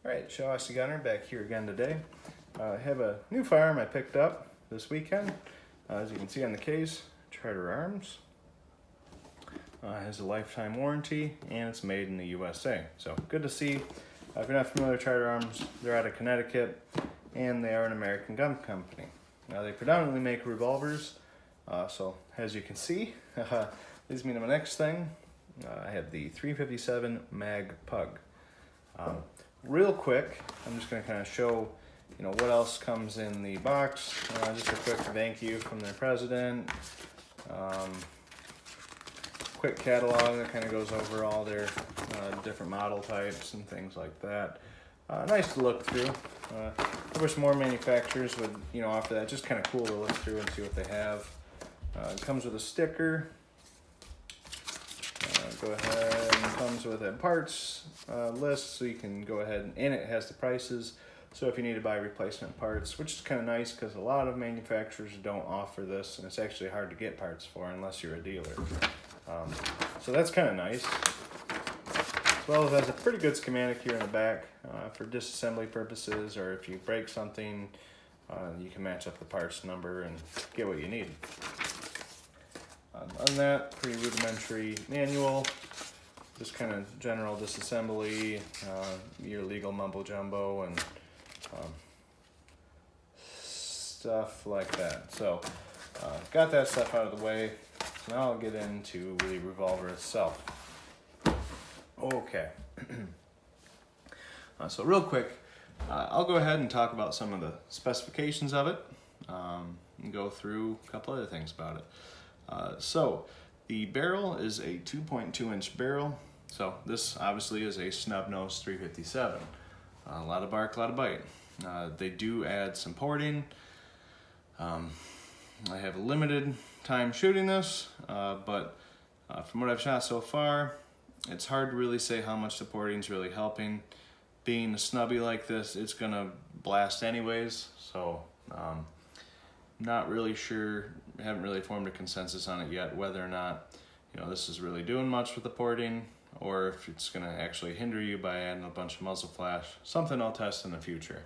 Alright, Show Us the Gunner back here again today. I have a new firearm I picked up this weekend. As you can see on the case, Charter Arms. Has a lifetime warranty and it's made in the USA. So good to see. If you're not familiar with Charter Arms, they're out of Connecticut and they are an American gun company. Now they predominantly make revolvers. So as you can see, leads me to my next thing. I have the 357 Mag Pug. Real quick, I'm just going to kind of show, what else comes in the box. Just a quick thank you from their president. Quick catalog that kind of goes over all their different model types and things like that. Nice to look through. I wish more manufacturers would, offer that. Just kind of cool to look through and see what they have. It comes with a sticker. Go ahead and comes with a parts list, so you can go ahead and it has the prices. So if you need to buy replacement parts, which is kind of nice because a lot of manufacturers don't offer this, and it's actually hard to get parts for unless you're a dealer. So that's kind of nice. As well as it has a pretty good schematic here in the back for disassembly purposes, or if you break something, you can match up the parts number and get what you need. Other than that, pretty rudimentary manual, just kind of general disassembly, your legal mumbo jumbo, and stuff like that. So, got that stuff out of the way. So now I'll get into the revolver itself. Okay. So real quick, I'll go ahead and talk about some of the specifications of it, and go through a couple other things about it. So the barrel is a 2.2 inch barrel. So this obviously is a snub nose 357. A lot of bark, a lot of bite. They do add some porting. I have a limited time shooting this, but from what I've shot so far, it's hard to really say how much the porting is really helping. Being a snubby like this, it's gonna blast anyways. So not really sure, haven't really formed a consensus on it yet, whether or not, this is really doing much with the porting, or if it's gonna actually hinder you by adding a bunch of muzzle flash. Something I'll test in the future.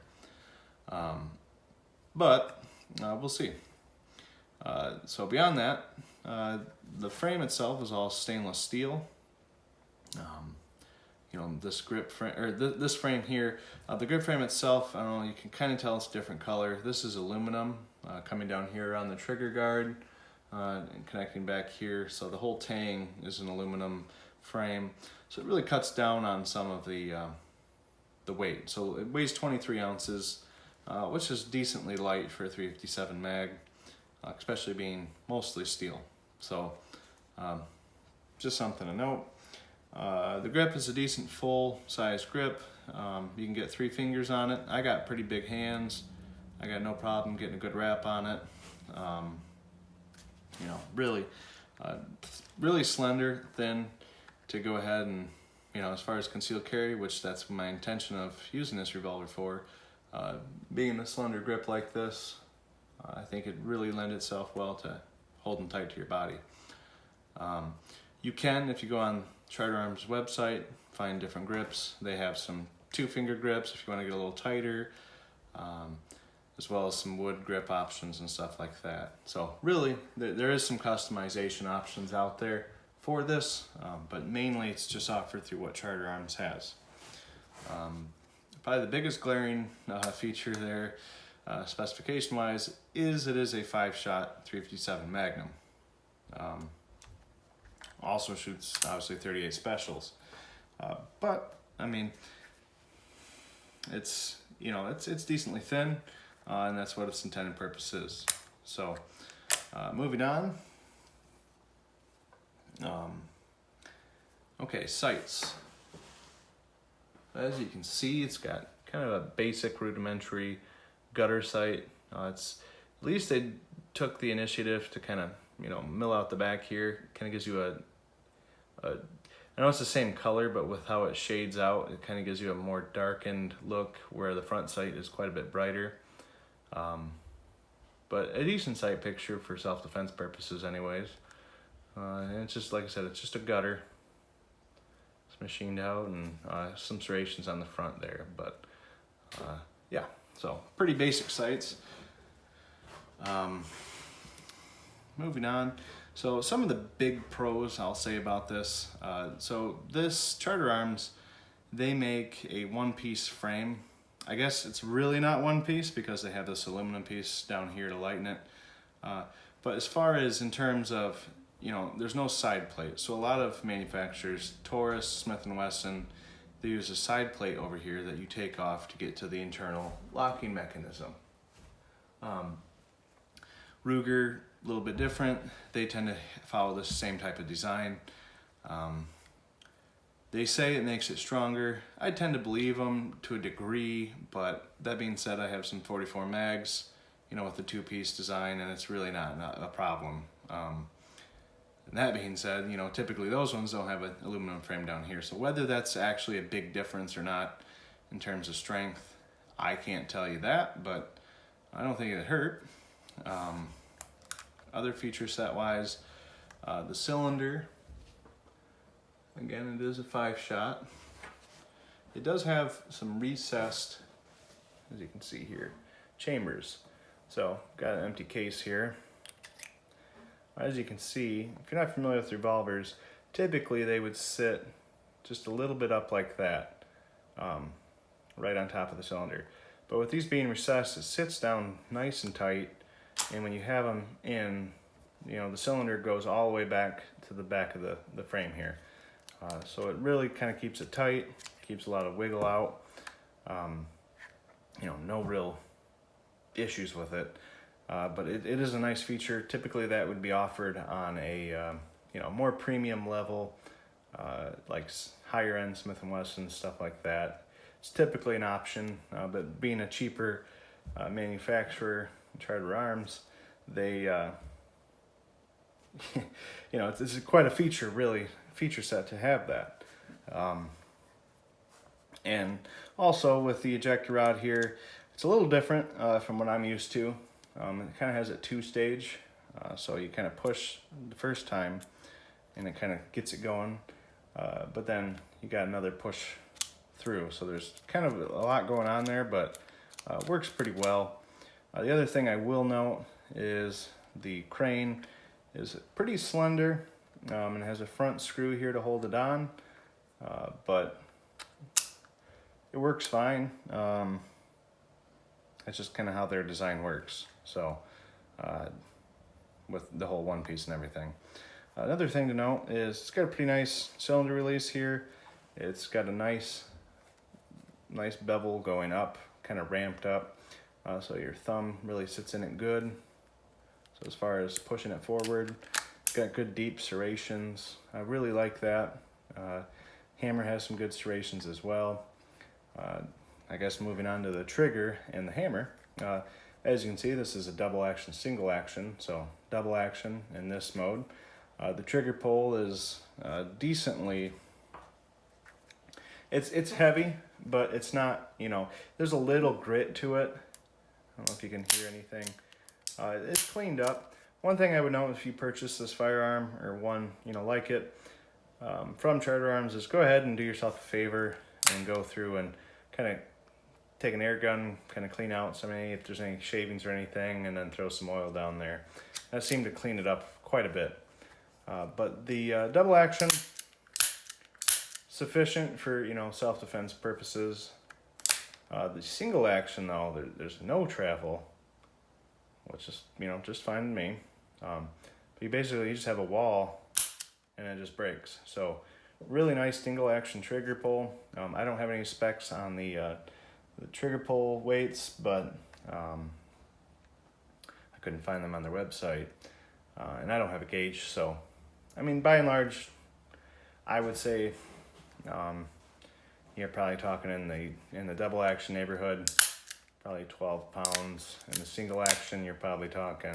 But we'll see. So beyond that, the frame itself is all stainless steel. This grip frame, or this frame here, the grip frame itself, I don't know, you can kind of tell it's a different color. This is aluminum, coming down here on the trigger guard, and connecting back here. So the whole tang is an aluminum frame. So it really cuts down on some of the weight. So it weighs 23 ounces, which is decently light for a 357 mag, especially being mostly steel. So just something to note. The grip is a decent full-size grip. You can get 3 fingers on it. I got pretty big hands. I got no problem getting a good wrap on it. Really slender, thin to go ahead and, as far as concealed carry, which that's my intention of using this revolver for, being a slender grip like this, I think it really lends itself well to holding tight to your body. You can, if you go on Charter Arms website, find different grips. They have some 2-finger grips if you want to get a little tighter, as well as some wood grip options and stuff like that. So really, there is some customization options out there for this, but mainly it's just offered through what Charter Arms has. Probably the biggest glaring feature there, specification-wise, is it is a 5-shot 357 Magnum. Also shoots obviously 38 specials, but I mean, it's it's decently thin, and that's what its intended purpose is. So moving on. Okay, sights. As you can see, it's got kind of a basic rudimentary gutter sight. It's at least they took the initiative to kind of mill out the back here. Kind of gives you I know it's the same color, but with how it shades out, it kind of gives you a more darkened look, where the front sight is quite a bit brighter. But a decent sight picture for self-defense purposes anyways. And it's just, like I said, it's just a gutter. It's machined out, and some serrations on the front there, but Yeah, so pretty basic sights. Moving on. So some of the big pros I'll say about this. So this Charter Arms, they make a one-piece frame. I guess it's really not one piece because they have this aluminum piece down here to lighten it. But as far as in terms of, you know, there's no side plate. So a lot of manufacturers, Taurus, Smith & Wesson, they use a side plate over here that you take off to get to the internal locking mechanism. Ruger, a little bit different. They tend to follow the same type of design. They say it makes it stronger. I tend to believe them to a degree, but that being said, I have some 44 mags, you know, with the two-piece design, and it's really not a problem. And that being said, you know, typically those ones don't have an aluminum frame down here. So whether that's actually a big difference or not in terms of strength, I can't tell you that, but I don't think it'd hurt. Other feature set wise, the cylinder, again, it is a 5-shot. It does have some recessed, as you can see here, chambers. So got an empty case here. As you can see, if you're not familiar with revolvers, typically they would sit just a little bit up like that, right on top of the cylinder. But with these being recessed, it sits down nice and tight, and when you have them in, you know, the cylinder goes all the way back to the back of the frame here. So it really kind of keeps it tight, keeps a lot of wiggle out. You know, no real issues with it. But it is a nice feature. Typically that would be offered on a you know, more premium level, like higher end Smith & Wesson, stuff like that. It's typically an option, but being a cheaper manufacturer, Charter Arms, they you know, it's quite a feature set to have that. And also with the ejector rod here, it's a little different from what I'm used to. It kind of has a 2-stage, so you kind of push the first time and it kind of gets it going, but then you got another push through, so there's kind of a lot going on there, but works pretty well. The other thing I will note is the crane is pretty slender, and has a front screw here to hold it on, but it works fine. That's just kind of how their design works. So with the whole one piece and everything. Another thing to note is it's got a pretty nice cylinder release here. It's got a nice bevel going up, kind of ramped up, so your thumb really sits in it good. So as far as pushing it forward, it's got good deep serrations. I really like that. Hammer has some good serrations as well. I guess moving on to the trigger and the hammer, as you can see, this is a double action, single action, so double action in this mode. The trigger pull is decently, it's heavy, but it's not, you know, there's a little grit to it. I don't know if you can hear anything. It's cleaned up. One thing I would note if you purchase this firearm, or one, you know, like it, from Charter Arms, is go ahead and do yourself a favor and go through and kind of take an air gun, kind of clean out if there's any shavings or anything, and then throw some oil down there. That seemed to clean it up quite a bit. But the double action, sufficient for, you know, self-defense purposes. The single action though, there's no travel, which is, you know, just fine to me. But you just have a wall and it just breaks. So really nice single action trigger pull. I don't have any specs on the trigger pull weights, but I couldn't find them on their website, and I don't have a gauge. So, I mean, by and large, I would say you're probably talking in the double action neighborhood, probably 12 pounds. In the single action, you're probably talking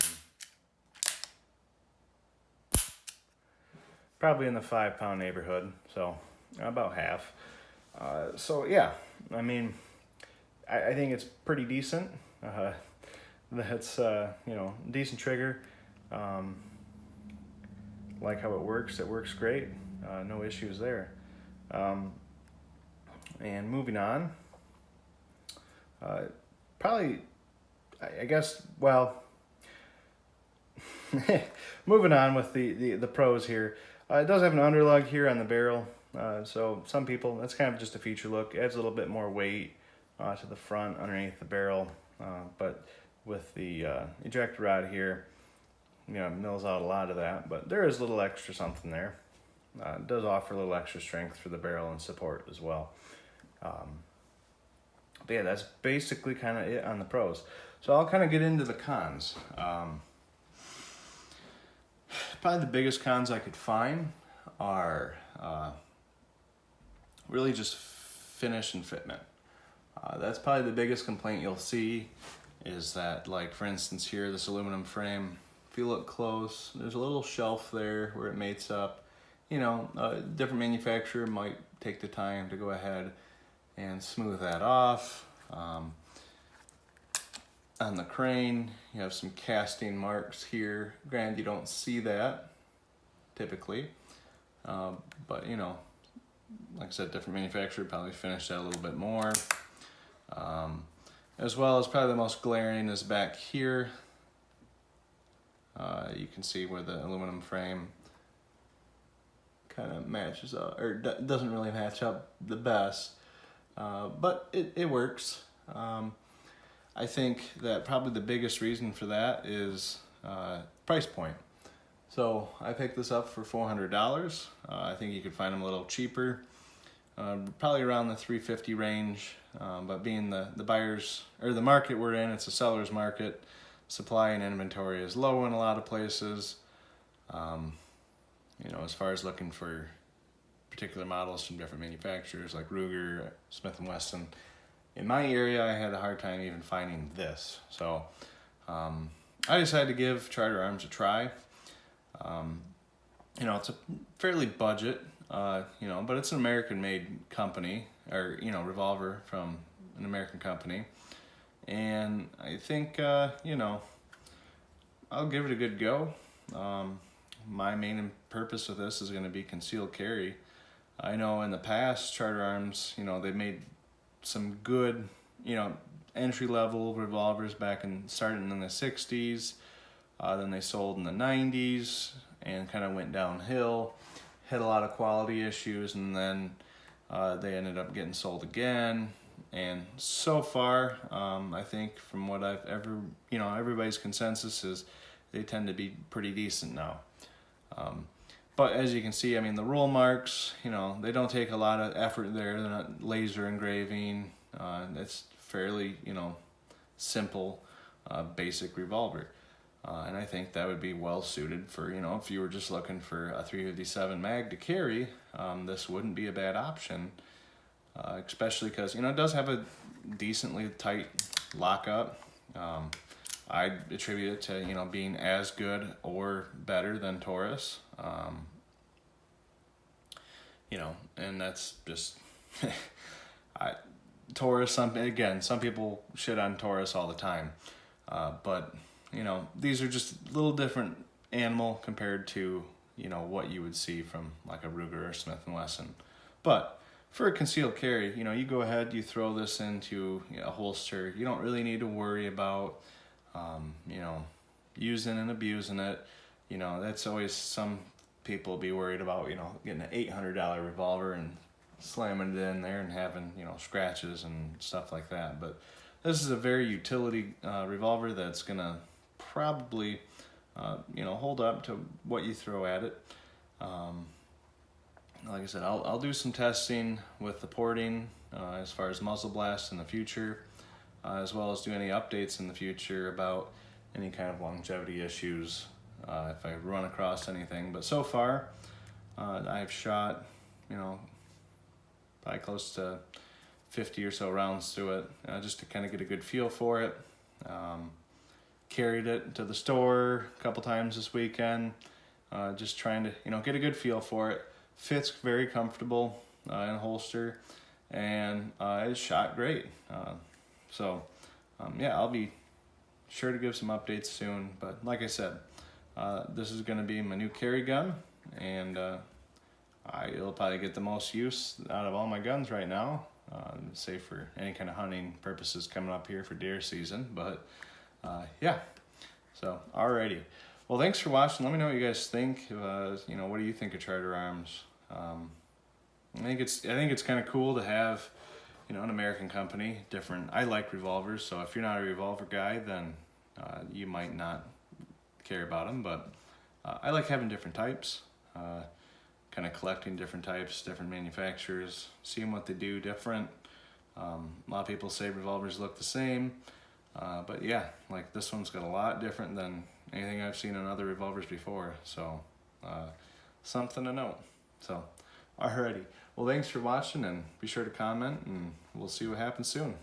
probably in the 5-pound neighborhood, so about half. So yeah, I mean, I think it's pretty decent. That's you know, decent trigger. Like how it works. It works great. No issues there. And moving on, Probably, I guess, well, moving on with the pros here. It does have an underlug here on the barrel. So some people, that's kind of just a feature look. It adds a little bit more weight to the front underneath the barrel. But with the ejector rod here, it mills out a lot of that. But there is a little extra something there. It does offer a little extra strength for the barrel and support as well. But yeah, that's basically kind of it on the pros. So I'll kind of get into the cons. Probably the biggest cons I could find are really just finish and fitment. That's probably the biggest complaint you'll see, is that, like, for instance here, this aluminum frame, if you look close, there's a little shelf there where it mates up. A different manufacturer might take the time to go ahead and smooth that off. On the crane, you have some casting marks here. Granted, you don't see that typically, but like I said, different manufacturer probably finished that a little bit more. As well as probably the most glaring is back here. You can see where the aluminum frame kind of matches up, or doesn't really match up the best, but it works. I think that probably the biggest reason for that is price point. So I picked this up for $400. I think you could find them a little cheaper, probably around the $350 range. But being the buyers, or the market we're in, it's a seller's market. Supply and inventory is low in a lot of places. As far as looking for particular models from different manufacturers like Ruger, Smith & Wesson. In my area, I had a hard time even finding this. So I decided to give Charter Arms a try. It's a fairly budget, but it's an American-made company, or, Revolver from an American company. And I think, I'll give it a good go. My main purpose with this is going to be concealed carry. I know in the past, Charter Arms, they've made some good, entry-level revolvers starting in the 60s. Then they sold in the 90s and kind of went downhill. Had a lot of quality issues, and then they ended up getting sold again. And so far, I think from what I've ever, everybody's consensus is they tend to be pretty decent now. But as you can see, the roll marks, they don't take a lot of effort there. They're not laser engraving. It's fairly, simple, basic revolver. And I think that would be well suited for, if you were just looking for a 357 mag to carry, this wouldn't be a bad option. Especially because, it does have a decently tight lockup. I attribute it to, being as good or better than Taurus. And that's just, Taurus, some people shit on Taurus all the time. But, these are just a little different animal compared to, what you would see from like a Ruger or Smith & Wesson. But for a concealed carry, you go ahead, you throw this into a holster. You don't really need to worry about, using and abusing it. That's always, some people be worried about, getting an $800 revolver and slamming it in there and having, scratches and stuff like that. But this is a very utility revolver that's going to probably, hold up to what you throw at it. Like I said, I'll do some testing with the porting as far as muzzle blast in the future, as well as do any updates in the future about any kind of longevity issues if I run across anything. But so far, I've shot, probably close to 50 or so rounds through it, just to kind of get a good feel for it. Carried it to the store a couple times this weekend, just trying to, get a good feel for it. Fits very comfortable in a holster, and it shot great. I'll be sure to give some updates soon. But like I said, this is going to be my new carry gun, and it'll probably get the most use out of all my guns right now. safe for any kind of hunting purposes coming up here for deer season. But yeah, so alrighty. Well, thanks for watching. Let me know what you guys think. You know, what do you think of Charter Arms? I think it's kind of cool to have, you know, an American company. Different. I like revolvers, so if you're not a revolver guy, then you might not care about them. But I like having different types. Kind of collecting different types, different manufacturers, seeing what they do different. A lot of people say revolvers look the same, but yeah, like this one's got a lot different than anything I've seen on other revolvers before. So something to note. So alrighty. Well, thanks for watching, and be sure to comment, and we'll see what happens soon.